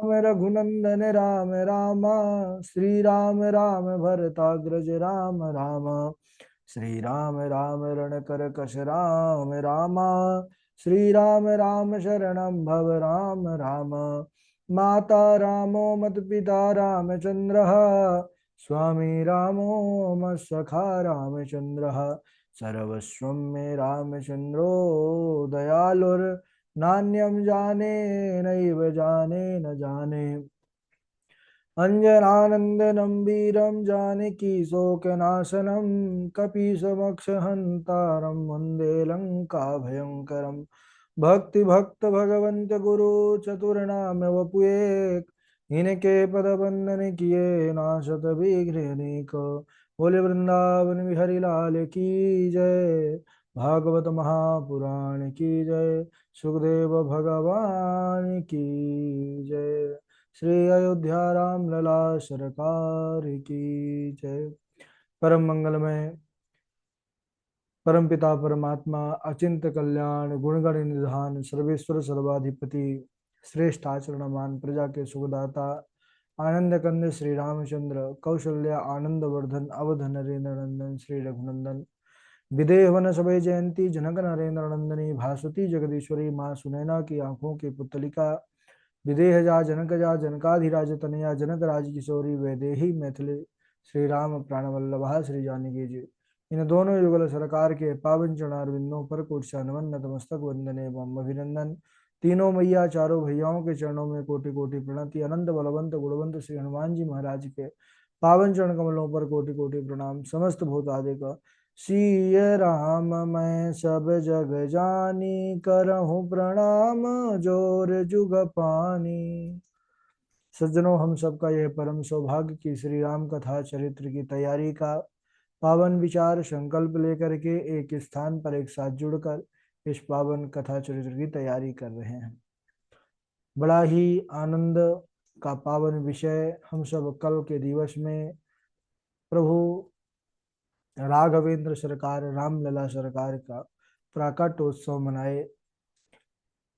रघुनंदन राम राम। श्री राम राम भरताग्रज राम राम। श्री राम राम रणकर कश राम रामा। श्री राम राम शरणं भव राम राम। माता रामो मत पिता रामचंद्र। स्वामी रामो मत्सखा रामचंद्र। सर्वस्वं मे रामचंद्रो दयालुर। नान्यं जाने नैव जाने न जाने। अंजनानंदनं वीरं जानकी शोकनाशनं। कपीशमक्षहन्तारं वन्दे लङ्काभयङ्करम्। भक्ति भक्त भगवंत गुरु चतुर्नाम वपुएक। इनके पद बंदन किए नाशत विघ्न अनेक। बोले वृंदावन बिहारी लाल की जय। भागवत महापुराण की जय। सुखदेव भगवान की जय। श्री अयोध्या राम लला सरकार की जय। परम मंगलमय परम पिता परमात्मा अचिंत कल्याण गुणगण निधान सर्वेश्वर सर्वाधिपति श्रेष्ठ आचरणमान प्रजा के सुखदाता आनंद कंद श्री रामचंद्र कौशल्या आनंद वर्धन अवध नरेंद्र नंदन श्री रघुनंदन विदेह वन सभय जयंती जनक नरेंद्र नंदनी भासुती जगदीश्वरी माँ सुनैना की आंखों की पुतलिका। विदेह जा जनकाधिराज तनया जनक राज किशोरी वैदेही मैथिली। श्री राम प्राण वल्लभा श्री जानकी जी। इन दोनों युगल सरकार के पावन चरणारविंदों पर कोटि नमन नतमस्तक वंदन एवं अभिनंदन। तीनों मैया चारों भैयाओं के चरणों में कोटि कोटि प्रणति। अनंत बलवंत गुणवंत श्री हनुमान जी महाराज के पावन चरण कमलों पर कोटि कोटि प्रणाम। समस्त भूतादिक सिय राम मैं सब जग जानी। करहूँ प्रणाम जोर जुग पानी। सज्जनों, हम सबका यह परम सौभाग्य कि श्री राम कथा चरित्र की तैयारी का पावन विचार संकल्प लेकर के एक स्थान पर एक साथ जुड़कर इस पावन कथा चरित्र की तैयारी कर रहे हैं। बड़ा ही आनंद का पावन विषय। हम सब कल के दिवस में प्रभु राघवेंद्र सरकार रामलला सरकार का प्राकट्योत्सव मनाए।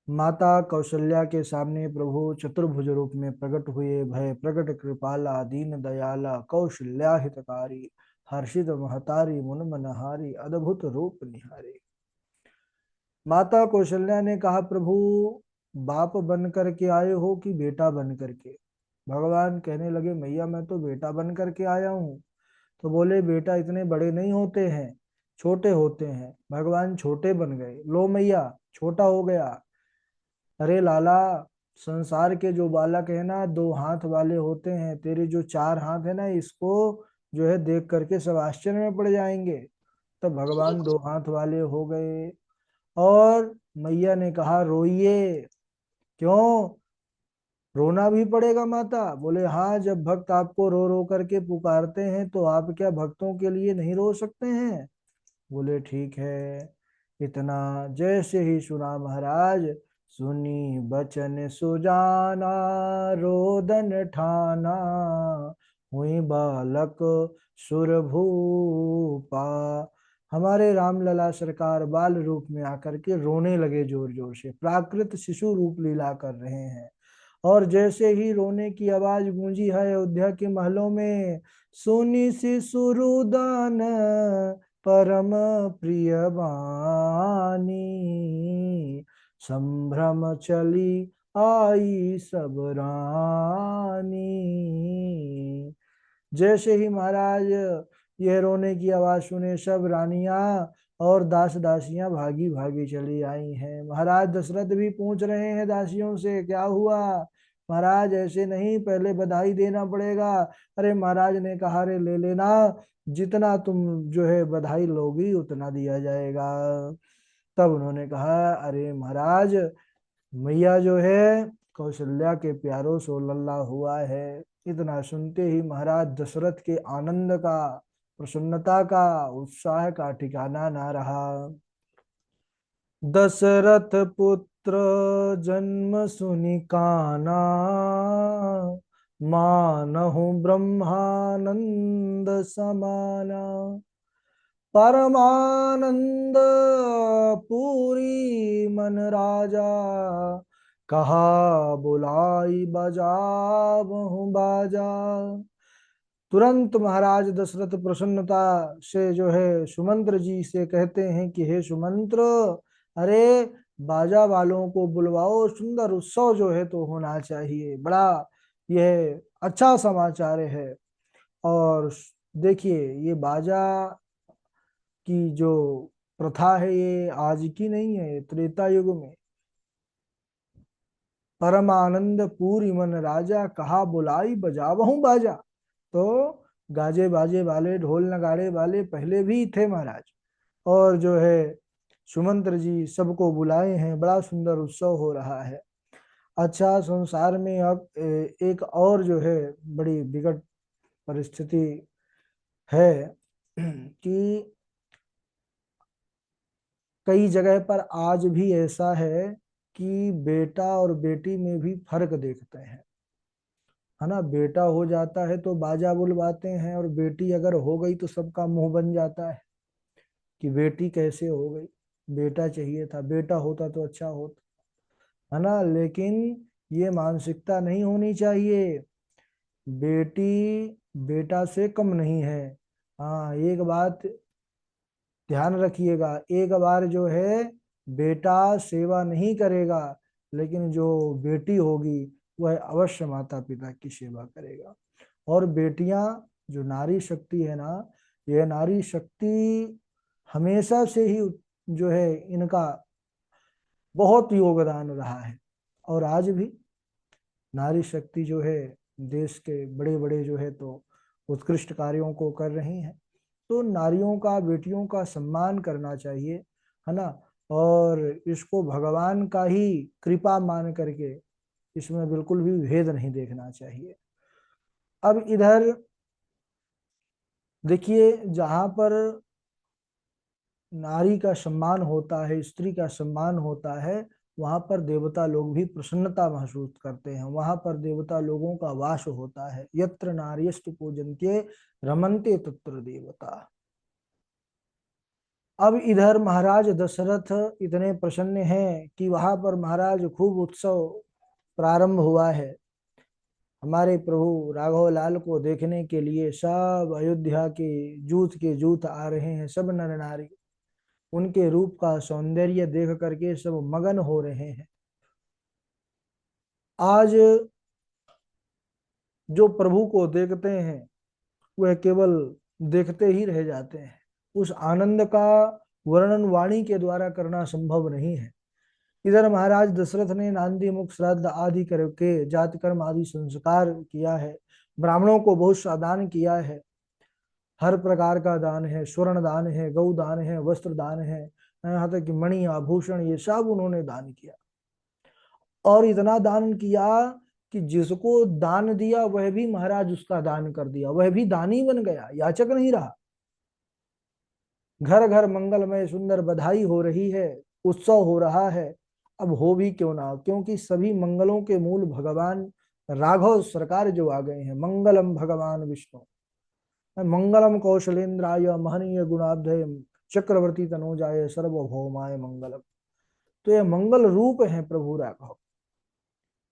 माता कौशल्या के सामने प्रभु चतुर्भुज रूप में प्रकट हुए। भय प्रकट कृपाला दीन दयाला कौशल्या हितकारी। हर्षित महतारी मुन मनहारी अद्भुत रूप निहारी। माता कौशल्या ने कहा, प्रभु बाप बन करके आए हो कि बेटा बन करके। भगवान कहने लगे, मैया मैं तो बेटा बन करके आया हूँ। तो बोले, बेटा इतने बड़े नहीं होते हैं, छोटे होते हैं। भगवान छोटे बन गए। लो मैया छोटा हो गया। अरे लाला, संसार के जो बालक है ना, दो हाथ वाले होते हैं। तेरे जो चार हाथ है ना, इसको जो है देख करके सब आश्चर्य में पड़ जाएंगे। तब भगवान दो हाथ वाले हो गए। और मैया ने कहा, रोइए। क्यों रोना भी पड़ेगा माता? बोले, हाँ, जब भक्त आपको रो रो करके पुकारते हैं तो आप क्या भक्तों के लिए नहीं रो सकते हैं? बोले, ठीक है। इतना जैसे ही सुना महाराज, सुनी बचन सुजाना रोदन ठाना। हुई बालक सुरभूपा। हमारे रामलला सरकार बाल रूप में आकर के रोने लगे, जोर जोर से प्राकृत शिशु रूप लीला कर रहे हैं। और जैसे ही रोने की आवाज गूंजी है अयोध्या के महलों में, सुनी शिशु रुदन परम प्रिय बानी। संभ्रम चली आई सब रानी। जैसे ही महाराज यह रोने की आवाज सुने, सब रानियां और दास दासियां भागी भागी चली आई हैं। महाराज दशरथ भी पूछ रहे हैं दासियों से, क्या हुआ? महाराज ऐसे नहीं, पहले बधाई देना पड़ेगा। अरे महाराज ने कहा, रे ले लेना, जितना तुम जो है बधाई लोगी उतना दिया जाएगा। तब उन्होंने कहा, अरे महाराज, मैया जो है कौशल्या के प्यारों से लल्ला हुआ है। इतना सुनते ही महाराज दशरथ के आनंद का, प्रसन्नता का, उत्साह का ठिकाना ना रहा। दशरथ पुत्र जन्म सुनि काना। मानहु ब्रह्मानंद समाना। परमानंद पूरी मन राजा। कहा बुलाई बजावहूँ बाजा। तुरंत महाराज दशरथ प्रसन्नता से जो है सुमंत्र जी से कहते हैं कि हे सुमंत्र, अरे बाजा वालों को बुलवाओ, सुंदर उत्सव जो है तो होना चाहिए, बड़ा यह अच्छा समाचार है। और देखिए, ये बाजा की जो प्रथा है ये आज की नहीं है, त्रेता युग में परमानंद पूरी मन राजा, कहा बुलाई बजावहूं बाजा। तो गाजे बाजे वाले, ढोल नगाड़े वाले पहले भी थे महाराज, और जो है सुमंत्र जी सबको बुलाए हैं, बड़ा सुंदर उत्सव हो रहा है। अच्छा, संसार में अब एक और जो है बड़ी विकट परिस्थिति है कि कई जगह पर आज भी ऐसा है कि बेटा और बेटी में भी फर्क देखते हैं, है ना। बेटा हो जाता है तो बाजा बुलवाते हैं, और बेटी अगर हो गई तो सबका मुंह बन जाता है कि बेटी कैसे हो गई, बेटा चाहिए था, बेटा होता तो अच्छा होता, है ना। लेकिन ये मानसिकता नहीं होनी चाहिए। बेटी बेटा से कम नहीं है। हाँ, एक बात ध्यान रखिएगा, एक बार जो है बेटा सेवा नहीं करेगा, लेकिन जो बेटी होगी वह अवश्य माता पिता की सेवा करेगा। और बेटियां, जो नारी शक्ति है ना, यह नारी शक्ति हमेशा से ही जो है इनका बहुत योगदान रहा है, और आज भी नारी शक्ति जो है देश के बड़े बड़े जो है तो उत्कृष्ट कार्यों को कर रही हैं। तो नारियों का, बेटियों का सम्मान करना चाहिए, है ना। और इसको भगवान का ही कृपा मान करके इसमें बिल्कुल भी भेद नहीं देखना चाहिए। अब इधर देखिए, जहां पर नारी का सम्मान होता है, स्त्री का सम्मान होता है, वहां पर देवता लोग भी प्रसन्नता महसूस करते हैं, वहां पर देवता लोगों का वास होता है। यत्र नार्यस्तु पूजन्ते रमन्ते तत्र देवता। अब इधर महाराज दशरथ इतने प्रसन्न हैं कि वहां पर महाराज खूब उत्सव प्रारंभ हुआ है। हमारे प्रभु राघव लाल को देखने के लिए सब अयोध्या के जूथ आ रहे हैं, सब नर नारी उनके रूप का सौंदर्य देख करके सब मगन हो रहे हैं। आज जो प्रभु को देखते हैं वह केवल देखते ही रह जाते हैं, उस आनंद का वर्णन वाणी के द्वारा करना संभव नहीं है। इधर महाराज दशरथ ने नांदी मुख श्राद्ध आदि करके जात कर्म आदि संस्कार किया है, ब्राह्मणों को बहुत सा दान किया है, हर प्रकार का दान है, स्वर्ण दान है, गौ दान है, वस्त्र दान है, यहाँ तक कि मणि आभूषण ये सब उन्होंने दान किया। और इतना दान किया कि जिसको दान दिया वह भी महाराज उसका दान कर दिया, वह भी दानी बन गया, याचक नहीं रहा। घर घर मंगलमय सुंदर बधाई हो रही है, उत्सव हो रहा है। अब हो भी क्यों ना, क्योंकि सभी मंगलों के मूल भगवान राघव सरकार जो आ गए हैं। मंगलम भगवान विष्णु, मंगलम कौशलेन्द्राय महनीय गुणाब्धय, चक्रवर्ती तनोजाय सर्वभौमाय मंगलम। तो ये मंगल रूप है प्रभु राघव,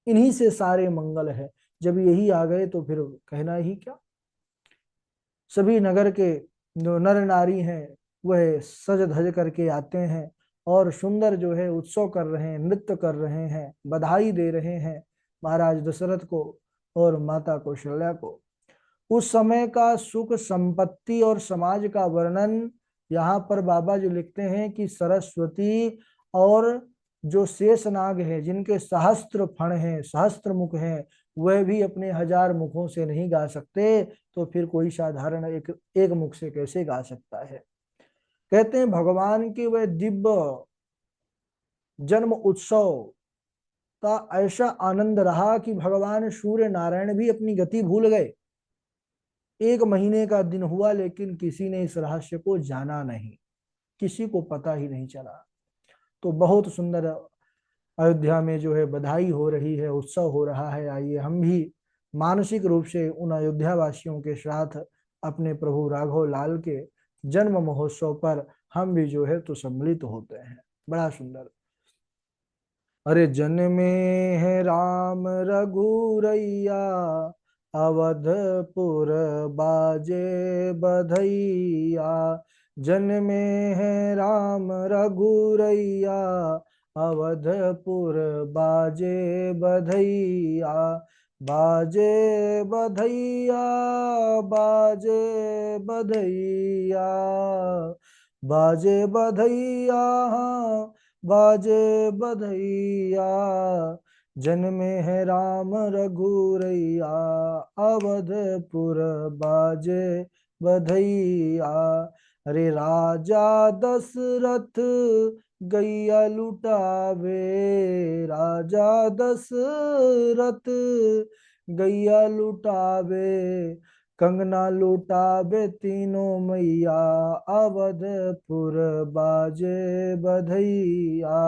इन्हीं से सारे मंगल है। जब यही आ गए तो फिर कहना ही क्या। सभी नगर के जो नर नारी हैं वह सज धज करके आते हैं, और सुंदर जो है उत्सव कर रहे हैं, नृत्य कर रहे हैं, बधाई दे रहे हैं महाराज दशरथ को और माता कौशल्या को। उस समय का सुख संपत्ति और समाज का वर्णन यहाँ पर बाबा जी लिखते हैं कि सरस्वती और जो शेषनाग है, जिनके सहस्त्र फण हैं, सहस्त्र मुख हैं, वह भी अपने हजार मुखों से नहीं गा सकते, तो फिर कोई साधारण एक एक मुख से कैसे गा सकता है। कहते हैं भगवान के वह दिव्य जन्म उत्सव का ऐसा आनंद रहा कि भगवान सूर्य नारायण भी अपनी गति भूल गए। 1 महीने का दिन हुआ, लेकिन किसी ने इस रहस्य को जाना नहीं, किसी को पता ही नहीं चला। तो बहुत सुंदर अयोध्या में जो है बधाई हो रही है, उत्सव हो रहा है। आइए हम भी मानसिक रूप से उन अयोध्या वासियों के साथ अपने प्रभु राघव लाल के जन्म महोत्सव पर हम भी जो है तो सम्मिलित होते हैं। बड़ा सुंदर। अरे जन्मे है राम रघुरैया, अवधपुर बाजे बधैया। जन्मे है राम रघुरैया, अवधपुर बाजे बधैया। बाजे बधैया, बाजे बधैया, बाजे बधैया, बाजे बधैया। जन्मे है राम रघुरैया, अवधपुर बाजे बधैया। अरे राजा दशरथ गैया लुटावे, राजा दशरथ गैया लुटावे। कंगना लुटावे तीनों मैया, अवधपुर बाजे बधैया।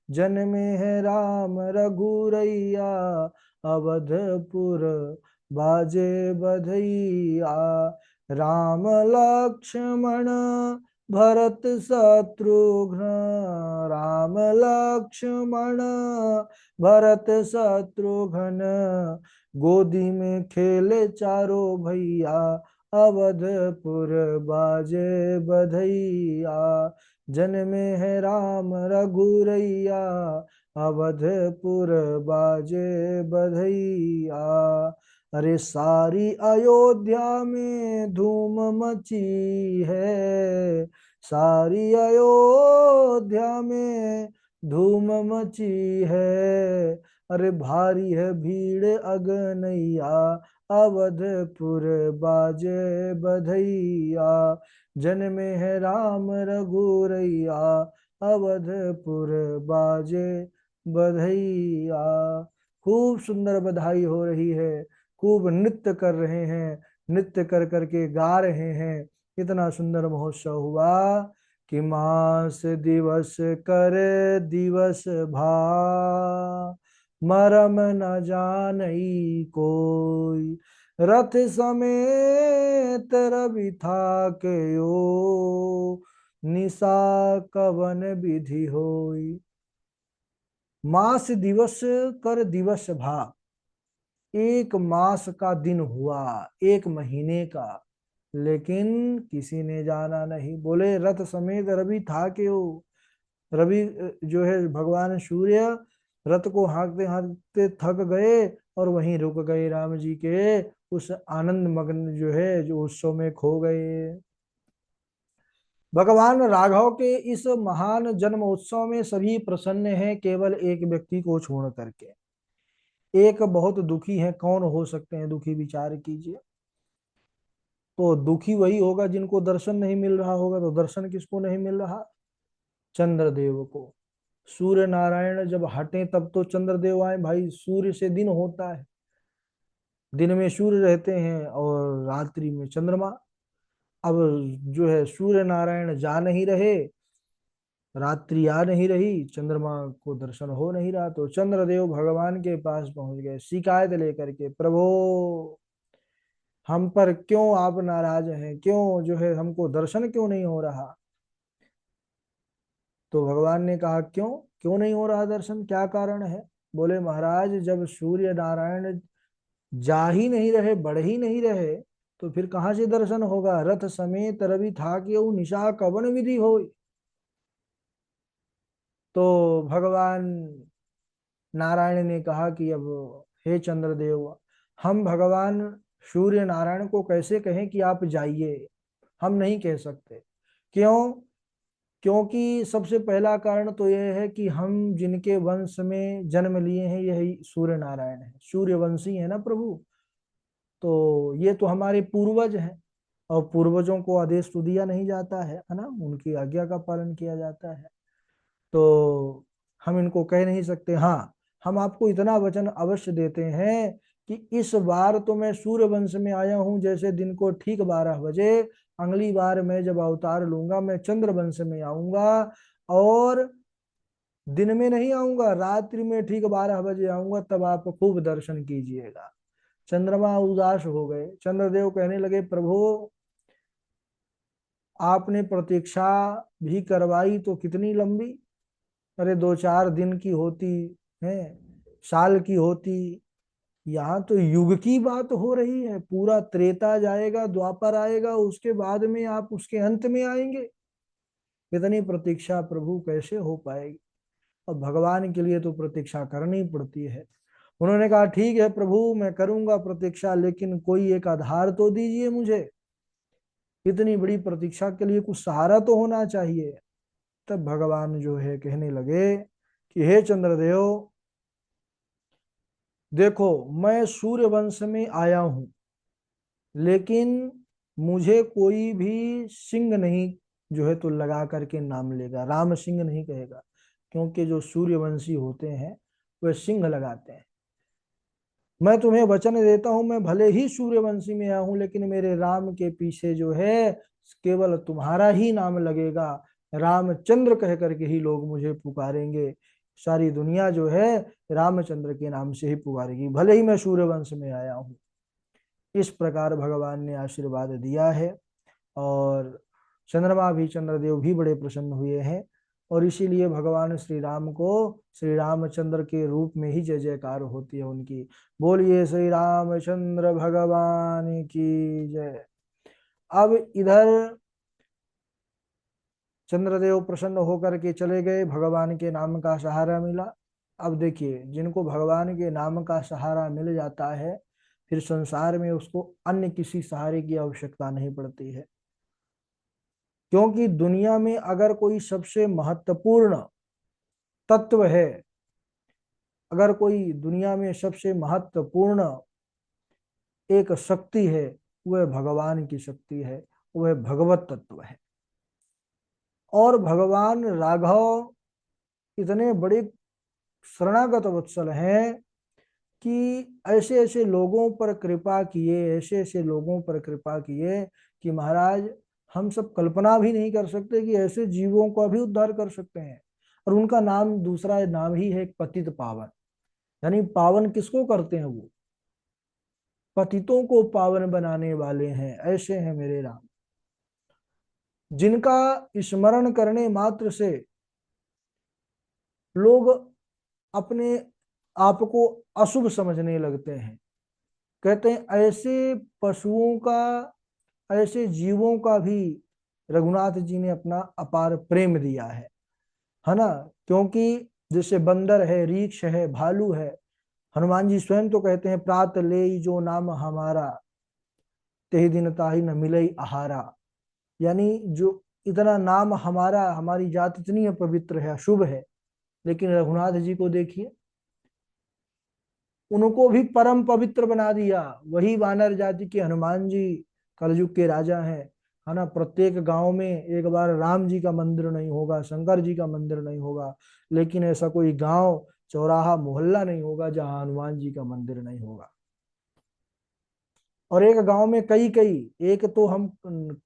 जन्मे है राम रघुरैया, अवधपुर बाजे बधैया। राम लक्ष्मण भरत शत्रुघ्न, राम लक्ष्मण भरत शत्रुघ्न। गोदी में खेले चारों भैया, अवधपुर बाजे बधैया। जन्मे है राम रघुरैया, अवधपुर बाजे बधैया। अरे सारी अयोध्या में धूम मची है, सारी अयोध्या में धूम मची है। अरे भारी है भीड़ अगनैया, अवधपुर बाजे बधैया। जन्मे है राम रघुरैया, अवधपुर बाजे बधैया। खूब सुंदर बधाई हो रही है, खूब नृत्य कर रहे हैं, नृत्य कर करके गा रहे हैं। इतना सुंदर महोत्सव हुआ कि मास दिवस कर दिवस भा, मरम न जानई कोई। रथ समेत रवि था के ओ, निशा कवन विधि होई। मास दिवस कर दिवस भा, एक मास का दिन हुआ, एक महीने का, लेकिन किसी ने जाना नहीं। बोले रथ समेत रवि था के हो, रवि जो है भगवान सूर्य रथ को हाँकते हाँकते थक गए और वहीं रुक गए, राम जी के उस आनंद मग्न जो है जो उत्सव में खो गए। भगवान राघव के इस महान जन्म उत्सव में सभी प्रसन्न हैं, केवल एक व्यक्ति को छोड़ करके। एक बहुत दुखी है, कौन हो सकते हैं दुखी, विचार कीजिए। तो दुखी वही होगा जिनको दर्शन नहीं मिल रहा होगा। तो दर्शन किसको नहीं मिल रहा? चंद्रदेव को। सूर्य नारायण जब हटे तब तो चंद्रदेव आए। भाई सूर्य से दिन होता है, दिन में सूर्य रहते हैं और रात्रि में चंद्रमा। अब जो है सूर्य नारायण जा नहीं रहे, रात्रि आ नहीं रही, चंद्रमा को दर्शन हो नहीं रहा। तो चंद्रदेव भगवान के पास पहुंच गए शिकायत लेकर के, प्रभु हम पर क्यों आप नाराज हैं, क्यों जो है हमको दर्शन क्यों नहीं हो रहा। तो भगवान ने कहा क्यों, क्यों नहीं हो रहा दर्शन, क्या कारण है? बोले महाराज जब सूर्य नारायण जा ही नहीं रहे, बढ़ ही नहीं रहे, तो फिर कहाँ से दर्शन होगा। रथ समेत रवि था कि निशा कवन विधि हो। तो भगवान नारायण ने कहा कि अब हे चंद्रदेव, हम भगवान सूर्य नारायण को कैसे कहें कि आप जाइए, हम नहीं कह सकते। क्यों? क्योंकि सबसे पहला कारण तो यह है कि हम जिनके वंश में जन्म लिए हैं यही सूर्य नारायण है, सूर्यवंशी है ना प्रभु। तो ये तो हमारे पूर्वज हैं, और पूर्वजों को आदेश तो दिया नहीं जाता है ना, उनकी आज्ञा का पालन किया जाता है। तो हम इनको कह नहीं सकते। हाँ, हम आपको इतना वचन अवश्य देते हैं कि इस बार तो मैं सूर्य वंश में आया हूं, जैसे दिन को ठीक 12 बजे, अगली बार मैं जब अवतार लूंगा मैं चंद्र वंश में आऊंगा, और दिन में नहीं आऊंगा, रात्रि में ठीक 12 बजे आऊंगा, तब आप खूब दर्शन कीजिएगा। चंद्रमा उदास हो गए, चंद्रदेव कहने लगे प्रभु आपने प्रतीक्षा भी करवाई तो कितनी लंबी, अरे 2-4 दिन की होती है, साल की होती। यहाँ तो युग की बात हो रही है, पूरा त्रेता जाएगा, द्वापर आएगा, उसके बाद में आप उसके अंत में आएंगे। इतनी प्रतीक्षा प्रभु कैसे हो पाएगी? और भगवान के लिए तो प्रतीक्षा करनी पड़ती है। उन्होंने कहा ठीक है प्रभु, मैं करूंगा प्रतीक्षा, लेकिन कोई एक आधार तो दीजिए मुझे। इतनी बड़ी प्रतीक्षा के लिए कुछ सहारा तो होना चाहिए। तब भगवान जो है कहने लगे कि हे चंद्रदेव, देखो मैं सूर्य वंश में आया हूं, लेकिन मुझे कोई भी सिंह नहीं जो है तो लगा करके नाम लेगा, राम सिंह नहीं कहेगा। क्योंकि जो सूर्यवंशी होते हैं वे सिंह लगाते हैं। मैं तुम्हें वचन देता हूं, मैं भले ही सूर्यवंशी में आया हूं, लेकिन मेरे राम के पीछे जो है केवल तुम्हारा ही नाम लगेगा। रामचंद्र कह करके ही लोग मुझे पुकारेंगे। सारी दुनिया जो है रामचंद्र के नाम से ही पुकारेगी, भले ही मैं सूर्यवंश में आया हूं। इस प्रकार भगवान ने आशीर्वाद दिया है। और चंद्रमा भी, चंद्रदेव भी बड़े प्रसन्न हुए हैं। और इसीलिए भगवान श्री राम को श्री रामचंद्र के रूप में ही जय जयकार होती है उनकी। बोलिए श्री रामचंद्र भगवान की जय। अब इधर चंद्रदेव प्रसन्न होकर के चले गए, भगवान के नाम का सहारा मिला। अब देखिए, जिनको भगवान के नाम का सहारा मिल जाता है, फिर संसार में उसको अन्य किसी सहारे की आवश्यकता नहीं पड़ती है। क्योंकि दुनिया में अगर कोई सबसे महत्वपूर्ण तत्व है, अगर कोई दुनिया में सबसे महत्वपूर्ण एक शक्ति है, वह भगवान की शक्ति है, वह भगवत तत्व है। और भगवान राघव इतने बड़े शरणागत वत्सल हैं कि ऐसे ऐसे लोगों पर कृपा किए, ऐसे ऐसे लोगों पर कृपा किए कि महाराज हम सब कल्पना भी नहीं कर सकते कि ऐसे जीवों का भी उद्धार कर सकते हैं। और उनका नाम, दूसरा नाम ही है पतित पावन। यानी पावन किसको करते हैं? वो पतितों को पावन बनाने वाले हैं। ऐसे हैं मेरे राम, जिनका स्मरण करने मात्र से लोग अपने आप को अशुभ समझने लगते हैं। कहते हैं ऐसे पशुओं का, ऐसे जीवों का भी रघुनाथ जी ने अपना अपार प्रेम दिया है ना। क्योंकि जैसे बंदर है, रीछ है, भालू है, हनुमान जी स्वयं तो कहते हैं प्रात ले जो नाम हमारा, तेहि दिन ताहि न मिले आहारा। यानी जो इतना नाम हमारा, हमारी जात इतनी है पवित्र है, शुभ है, लेकिन रघुनाथ जी को देखिए, उनको भी परम पवित्र बना दिया। वही वानर जाति के हनुमान जी कलयुग के राजा हैं, है ना। प्रत्येक गांव में एक बार राम जी का मंदिर नहीं होगा, शंकर जी का मंदिर नहीं होगा, लेकिन ऐसा कोई गांव, चौराहा, मोहल्ला नहीं होगा जहां हनुमान जी का मंदिर नहीं होगा। और एक गांव में कई कई, एक तो हम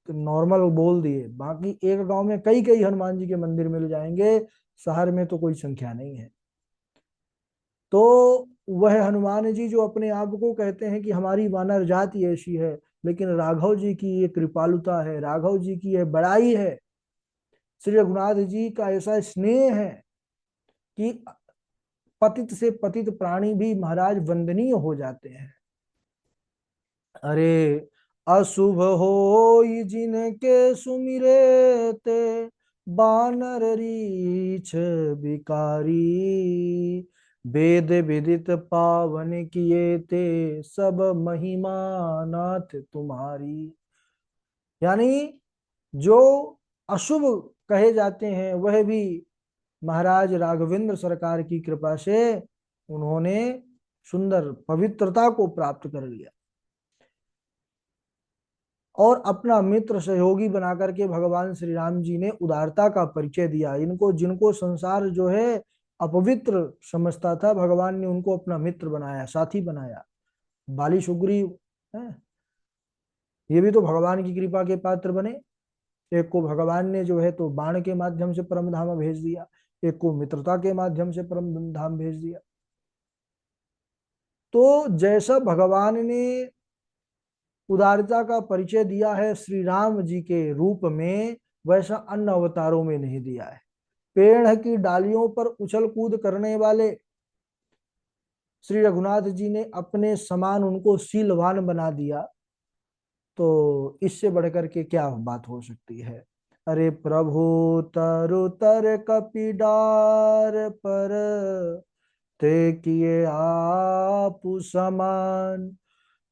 नॉर्मल बोल दिए, बाकी एक गांव में कई कई हनुमान जी के मंदिर मिल जाएंगे। शहर में तो कोई संख्या नहीं है। तो वह हनुमान जी जो अपने आप को कहते हैं कि हमारी वानर जाति ऐसी है, लेकिन राघव जी की ये कृपालुता है, राघव जी की यह बड़ाई है, श्री रघुनाथ जी का ऐसा स्नेह है कि पतित से पतित प्राणी भी महाराज वंदनीय हो जाते हैं। अरे अशुभ हो जिनके सुमिरे ते, बानर रीछ बिकारी, वेद विदित पावन किए ते, सब महिमा नाथ तुम्हारी। यानी जो अशुभ कहे जाते हैं वह भी महाराज राघवेंद्र सरकार की कृपा से उन्होंने सुंदर पवित्रता को प्राप्त कर लिया। और अपना मित्र सहयोगी बना करके भगवान श्री राम जी ने उदारता का परिचय दिया। इनको, जिनको संसार जो है अपवित्र समझता था, भगवान ने उनको अपना मित्र बनाया, साथी बनाया। बाली सुग्रीव है, ये भी तो भगवान की कृपा के पात्र बने। एक को भगवान ने जो है तो बाण के माध्यम से परम धाम भेज दिया, एक को मित्रता के माध्यम से परम धाम भेज दिया। तो जैसा भगवान ने उदारता का परिचय दिया है श्री राम जी के रूप में, वैसा अन्य अवतारों में नहीं दिया है। पेड़ की डालियों पर उछल कूद करने वाले, श्री रघुनाथ जी ने अपने समान उनको शीलवान बना दिया, तो इससे बढ़कर के क्या बात हो सकती है। अरे प्रभु तरु तर कपिडार पर, ते किए आप समान,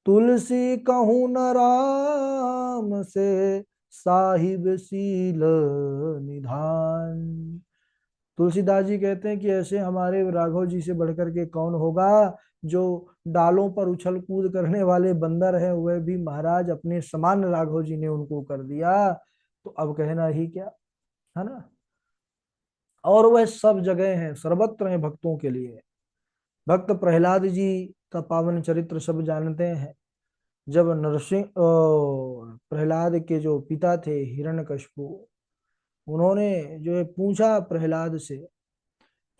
तुलसी कहूँ न राम से, साहिब सील निधान। तुलसीदास जी कहते हैं कि ऐसे हमारे राघव जी से बढ़कर के कौन होगा, जो डालों पर उछल कूद करने वाले बंदर हैं वह भी महाराज अपने समान राघव जी ने उनको कर दिया, तो अब कहना ही क्या, है ना। और वह सब जगह हैं, सर्वत्र हैं भक्तों के लिए। भक्त प्रहलाद जी का पावन चरित्र सब जानते हैं। जब नरसिंह प्रहलाद के जो पिता थे हिरण्यकशिपु, उन्होंने जो है पूछा प्रहलाद से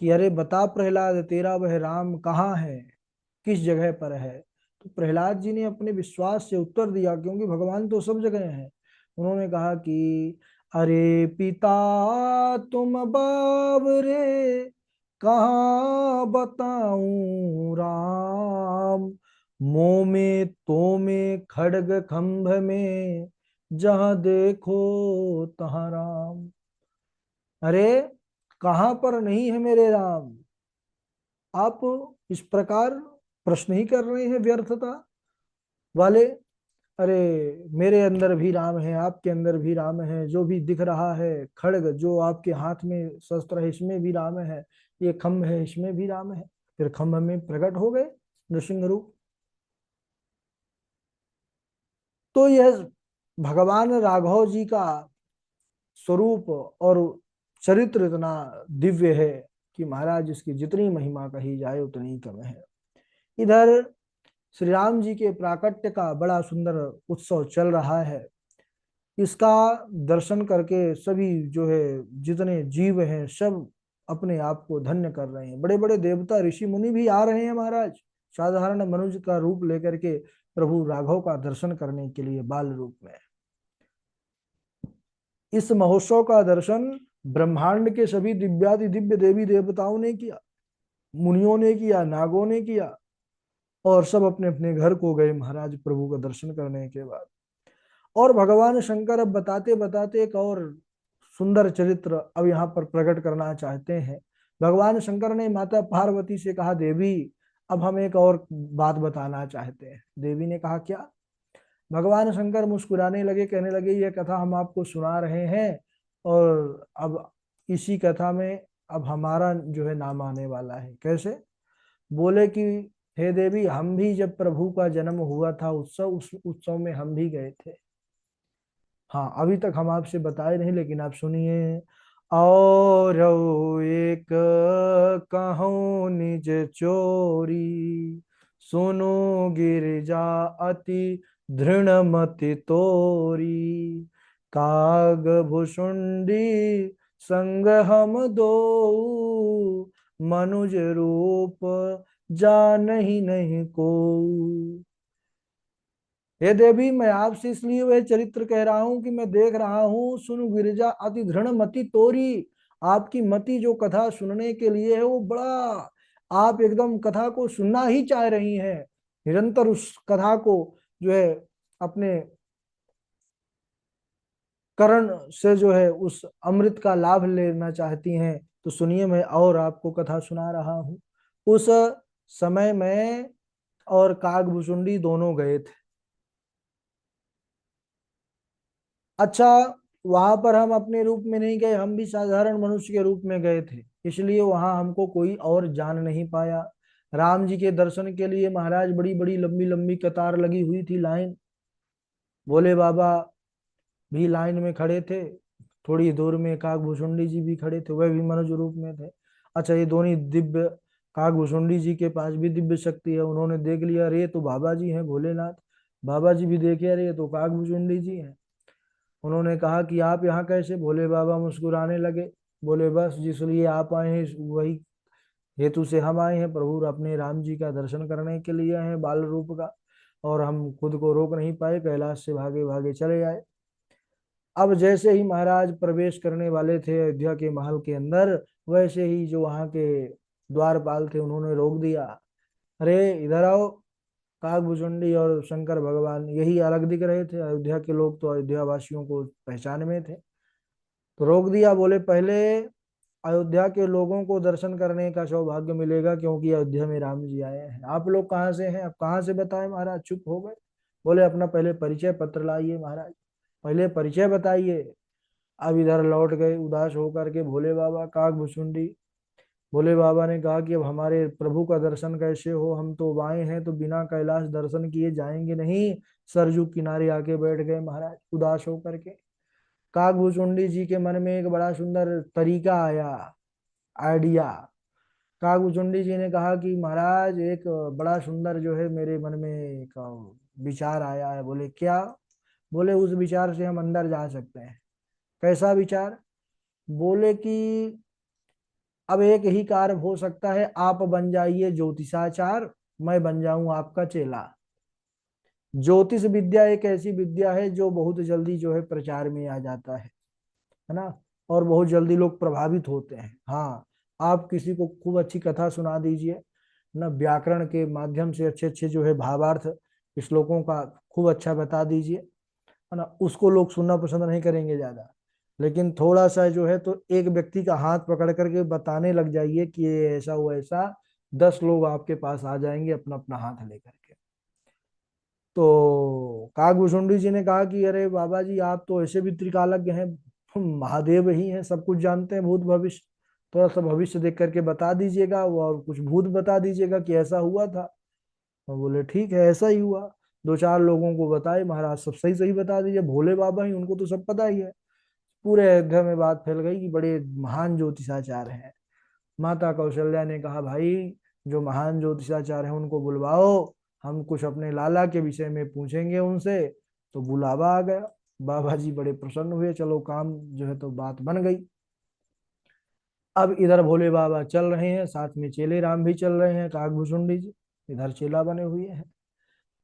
कि अरे बता प्रहलाद, तेरा वह राम कहाँ है, किस जगह पर है। तो प्रहलाद जी ने अपने विश्वास से उत्तर दिया, क्योंकि भगवान तो सब जगह हैं। उन्होंने कहा कि अरे पिता तुम बावरे, कहाँ बताऊं राम, मोह में तो में खड्ग खंभ में, जहां देखो तहां राम। अरे कहाँ पर नहीं है मेरे राम, आप इस प्रकार प्रश्न ही कर रहे हैं व्यर्थता वाले। अरे मेरे अंदर भी राम है, आपके अंदर भी राम है, जो भी दिख रहा है खड्ग जो आपके हाथ में शस्त्र है इसमें भी राम है, ये खम्भ है इसमें भी राम है। फिर खम्भ में प्रकट हो गए नृसिंह रूप। तो यह भगवान राघव जी का स्वरूप और चरित्र इतना दिव्य है कि महाराज इसकी जितनी महिमा कही जाए उतनी कम है। इधर श्री राम जी के प्राकट्य का बड़ा सुंदर उत्सव चल रहा है। इसका दर्शन करके सभी जो है जितने जीव हैं सब अपने आप को धन्य कर रहे हैं। बड़े बड़े देवता ऋषि मुनि भी आ रहे हैं महाराज, साधारण मनुष्य का रूप लेकर के प्रभु राघव का दर्शन करने के लिए बाल रूप में। इस महोत्सव का दर्शन ब्रह्मांड के सभी दिव्यादि दिव्य देवी देवताओं ने किया, मुनियों ने किया, नागों ने किया, और सब अपने अपने घर को गए महाराज प्रभु का दर्शन करने के बाद। और भगवान शंकर अब बताते बताते एक और सुंदर चरित्र अब यहाँ पर प्रकट करना चाहते हैं। भगवान शंकर ने माता पार्वती से कहा, देवी अब हम एक और बात बताना चाहते हैं। देवी ने कहा, क्या। भगवान शंकर मुस्कुराने लगे, कहने लगे, यह कथा हम आपको सुना रहे हैं, और अब इसी कथा में अब हमारा जो है नाम आने वाला है। कैसे। बोले कि हे देवी, हम भी जब प्रभु का जन्म हुआ था उत्सव, उस उत्सव में हम भी गए थे। हाँ, अभी तक हम आपसे बताए नहीं, लेकिन आप सुनिए। और एक कहूँ निज चोरी, सुनो गिरिजा अति दृढ़मति तोरी, काग भुषुंडी संग हम दो, मनुज रूप जानहि नहीं को। हे देवी, मैं आपसे इसलिए वह चरित्र कह रहा हूं कि मैं देख रहा हूं, सुन गिरिजा अति दृढ़ मति तोरी, आपकी मति जो कथा सुनने के लिए है वो बड़ा, आप एकदम कथा को सुनना ही चाह रही हैं, निरंतर उस कथा को जो है अपने करण से जो है उस अमृत का लाभ लेना चाहती हैं। तो सुनिए, मैं और आपको कथा सुना रहा हूं। उस समय में और कागभुचुंडी दोनों गए थे। अच्छा, वहां पर हम अपने रूप में नहीं गए, हम भी साधारण मनुष्य के रूप में गए थे, इसलिए वहां हमको कोई और जान नहीं पाया। राम जी के दर्शन के लिए महाराज बड़ी बड़ी लंबी लंबी कतार लगी हुई थी, लाइन। भोले बाबा भी लाइन में खड़े थे, थोड़ी दूर में कागभूषुंडी जी भी खड़े थे, वह भी मनुष्य रूप में थे। अच्छा, ये दोनों दिव्य, कागभूषुंडी जी के पास भी दिव्य शक्ति है, उन्होंने देख लिया, अरे ये तो बाबा जी हैं भोलेनाथ। बाबा जी भी देखे, अरे ये तो कागभूषुंडी जी हैं। उन्होंने कहा कि आप यहाँ कैसे। भोले बाबा मुस्कुराने लगे, बोले बस जिस लिए आप आए हैं वही हेतु से हम आए हैं, प्रभु अपने राम जी का दर्शन करने के लिए आए हैं बाल रूप का, और हम खुद को रोक नहीं पाए, कैलाश से भागे भागे चले आए। अब जैसे ही महाराज प्रवेश करने वाले थे अयोध्या के महल के अंदर, वैसे ही जो वहां के द्वारपाल थे उन्होंने रोक दिया। अरे इधर आओ। काकभुचुंडी और शंकर भगवान यही अलग दिख रहे थे, अयोध्या के लोग तो अयोध्या वासियों को पहचान में थे। तो रोक दिया, बोले पहले अयोध्या के लोगों को दर्शन करने का सौभाग्य मिलेगा, क्योंकि अयोध्या में राम जी आए हैं। आप लोग कहाँ से हैं, अब कहाँ से बताएं महाराज, चुप हो गए। बोले अपना पहले परिचय पत्र लाइए महाराज, पहले परिचय बताइए। अब इधर लौट गए उदास होकर के भोले बाबा काकभुचुंडी। भोले बाबा ने कहा कि अब हमारे प्रभु का दर्शन कैसे हो, हम तो आए हैं तो बिना कैलाश दर्शन किए जाएंगे नहीं। सरजू किनारे आके बैठ गए महाराज उदास होकर के। काकभुचुंडी जी के मन में एक बड़ा सुंदर तरीका आया, आइडिया। काकभुचुंडी जी ने कहा कि महाराज एक बड़ा सुंदर जो है मेरे मन में एक विचार आया है। बोले क्या? बोले उस विचार से हम अंदर जा सकते हैं। कैसा विचार? बोले कि अब एक ही कार्य हो सकता है, आप बन जाइए ज्योतिषाचार, मैं बन जाऊं आपका चेला। ज्योतिष विद्या एक ऐसी विद्या है जो बहुत जल्दी जो है प्रचार में आ जाता है ना, और बहुत जल्दी लोग प्रभावित होते हैं। हाँ, आप किसी को खूब अच्छी कथा सुना दीजिए ना, व्याकरण के माध्यम से अच्छे अच्छे जो है भावार्थ श्लोकों का खूब अच्छा बता दीजिए, है ना, उसको लोग सुनना पसंद नहीं करेंगे ज्यादा। लेकिन थोड़ा सा जो है तो एक व्यक्ति का हाथ पकड़ करके बताने लग जाइए कि ये ऐसा हुआ ऐसा, 10 लोग आपके पास आ जाएंगे अपना अपना हाथ लेकर के। तो काकभूषुंडी जी ने कहा कि अरे बाबा जी आप तो ऐसे भी त्रिकालज्ञ हैं, महादेव ही हैं, सब कुछ जानते हैं भूत भविष्य, थोड़ा सा भविष्य देख करके बता दीजिएगा वो, और कुछ भूत बता दीजिएगा कि ऐसा हुआ था। तो बोले ठीक है ऐसा ही हुआ। 2-4 लोगों को बताए महाराज, सब सही सही बता दीजिए, भोले बाबा ही उनको तो सब पता ही है। पूरे अयोध्या में बात फैल गई कि बड़े महान ज्योतिषाचार्य हैं। माता कौशल्या ने कहा भाई जो महान ज्योतिषाचार्य हैं उनको बुलवाओ, हम कुछ अपने लाला के विषय में पूछेंगे उनसे। तो बुलावा आ गया। बाबा जी बड़े प्रसन्न हुए, चलो काम जो है तो बात बन गई। अब इधर भोले बाबा चल रहे हैं, साथ में चेले राम भी चल रहे हैं, काकभुचुंडी जी इधर चेला बने हुए हैं।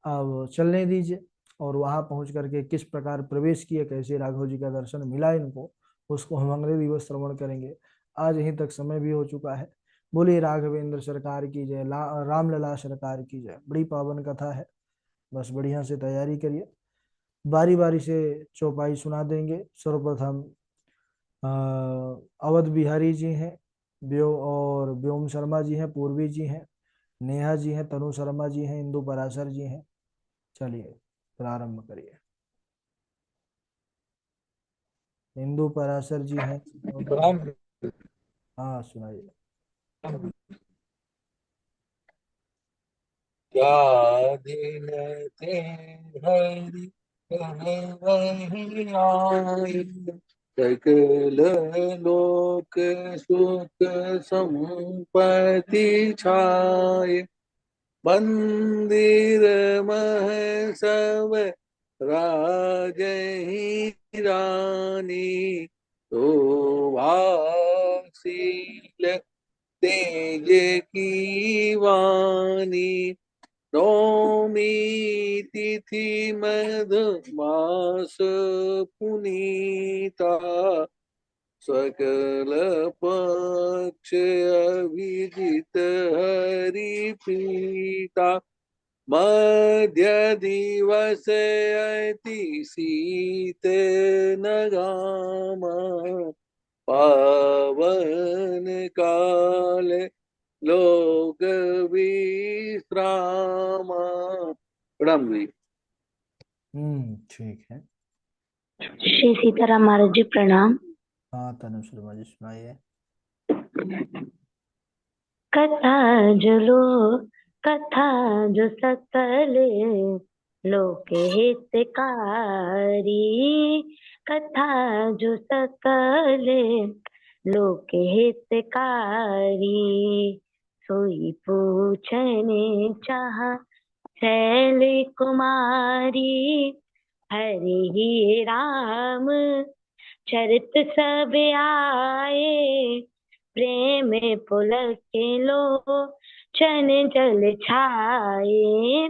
अब चलने दीजिए। और वहां पहुंच करके किस प्रकार प्रवेश किए, कैसे राघव जी का दर्शन मिला इनको, उसको हम अगले दिवस श्रवण करेंगे। आज यहीं तक समय भी हो चुका है। बोलिए राघवेंद्र सरकार की जय, रामलला सरकार की जय। बड़ी पावन कथा है, बस बढ़िया से तैयारी करिए। बारी बारी से चौपाई सुना देंगे। सर्वप्रथम अ, अवध बिहारी जी हैं, व्योम शर्मा जी हैं, पूर्वी जी हैं, नेहा जी हैं, तनु शर्मा जी हैं, इंदु पराशर जी हैं। चलिए प्रारंभ करिए। इंदु पराशर जी हैं। प्रणाम। हाँ सुनाइए। क्या दिन थे हरि वही आए, सकल लोक सुख संपत्ति छाए। मंदिर मह सब राजही रानी, तो भाशील तेज की वाणी। नौमी तिथि मधुमास पुनीता, सकल पक्ष अभिजित हरि प्रीता। मध्य दिवस अति शीत नगामा, पावन काल लोक विश्रामा। प्रणाम जी। ठीक है। श्री सीताराम महाराज जी प्रणाम। हाँ तनु शर्मा जी सुनाइए। कथा जो लो कथा जो सकल लोक हितकारी, कथा जो सकल लोक हितकारी। सोई पूछने चाह शैल कुमारी, हरि ही राम चरित सब आए। प्रेम पुलक लो चन जल छाए।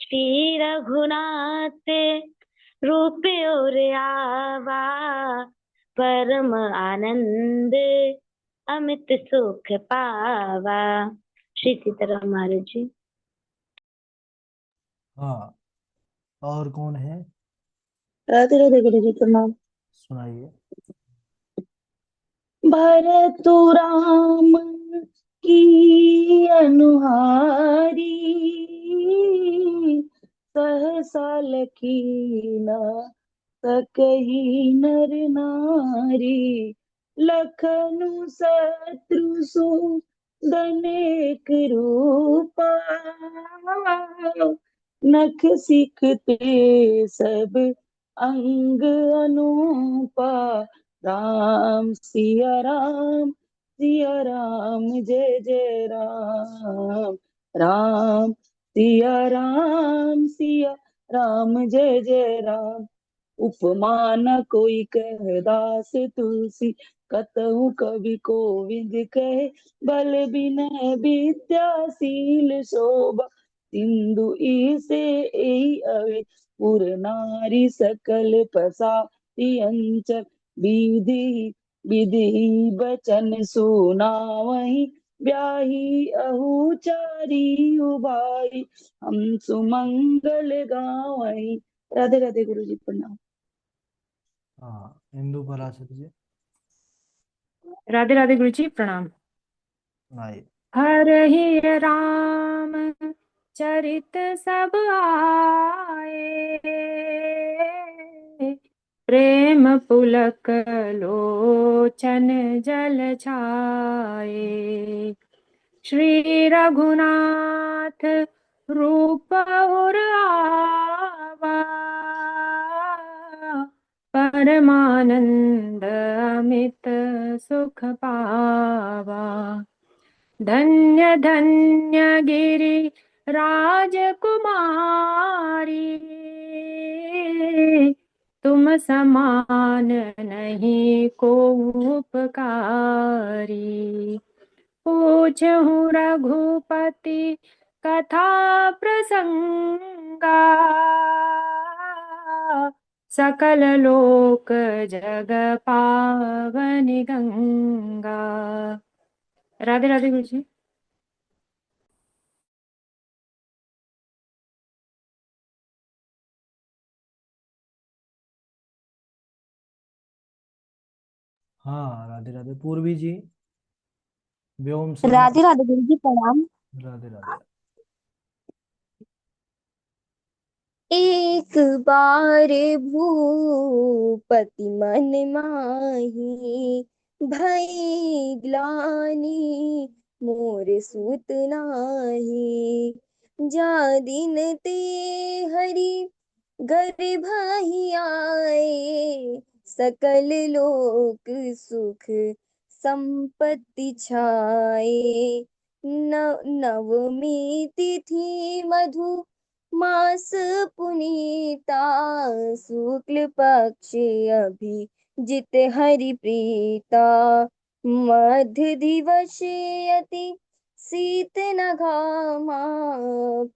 श्री रघुनाथ रूप और आवा, परम आनंद अमित सुख पावा। श्री सीताराम महाराज जी। हाँ, और कौन है? राधे राधे गुरु जी प्रणाम। सुनाइए। भरत राम की अनुहारी, सहसा लकीना सकहि नर नारी। लखनु शत्रु दनेक रूपा, नख सिखते सब अंग अनूपा। राम सिया राम जय जय राम। राम सिया राम जय जय राम। उपमा न कोई कह दास तुलसी, कतहु कवि कोविद कहे। बल विनय विद्याशील शोभा, सिंधु ईसे एहि अवे। पुर नारी सकल प्रसादी अंचल, विधि विधि बचन सुनावहीं। ब्याही अहु चारी उबाई, हम सुमंगल गावहीं। राधे राधे गुरु जी प्रणाम। हाँ, इंदु पराशर जी। राधे राधे गुरु जी प्रणाम। सुनाइए। हरहि राम चरित सब आए, प्रेम पुलक लोचन जल छाए। श्री रघुनाथ रूप और आवा, परमानंद अमित सुख पावा। धन्य धन्य गिरि राजकुमारी, तुम समान नहीं को उपकारी। पूछहु रघुपति कथा प्रसंगा, सकल लोक जग पावनि गंगा। राधे राधे गुरु जी। हाँ, राधे राधे। पूर्वी जी। व्योम शर्मा। राधे राधे गुरु जी प्रणाम। राधे राधे। एक बार भूपति मन माही, भई ग्लानि मोर सुत नाही। जा दिन ते हरि गर्भ ही आए, सकल लोक सुख संपत्ति छाए। नवमी तिथि मधु मास पुनीता, शुक्ल पक्ष अभी जित हरि प्रीता। मध्य दिवस अति शीत न घामा,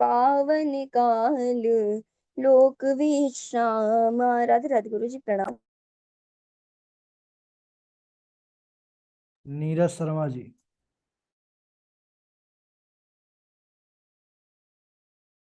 पावन काल लोक विश्राम। राधे राधे गुरु जी प्रणाम। नीरज शर्मा जी।